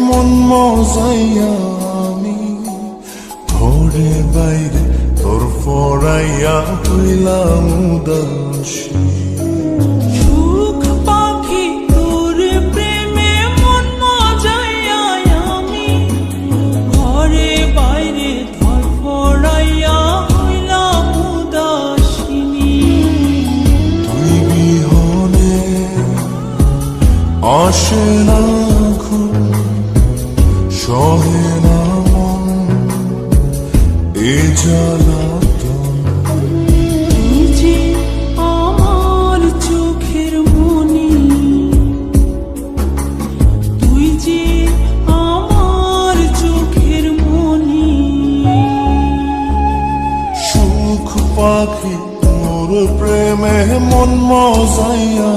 মন মজাইয়া আমি ঘরে বাইরে তোর ফরাইয়া হইলাম উদাসী। সুখ পাখি তোর প্রেমে মন মজাইয়া আমি ঘরে বাইরে ধর ফরাইয়া হইলাম উদাসিনী। তুই বিহনে আসে না ঘুম, সহে না মন এ জ্বালাতন। তুই যে আমার চোখের মনি, তুই যে আমার চোখের মনি। সুখ পাখি তোর প্রেমে মন মজাইয়া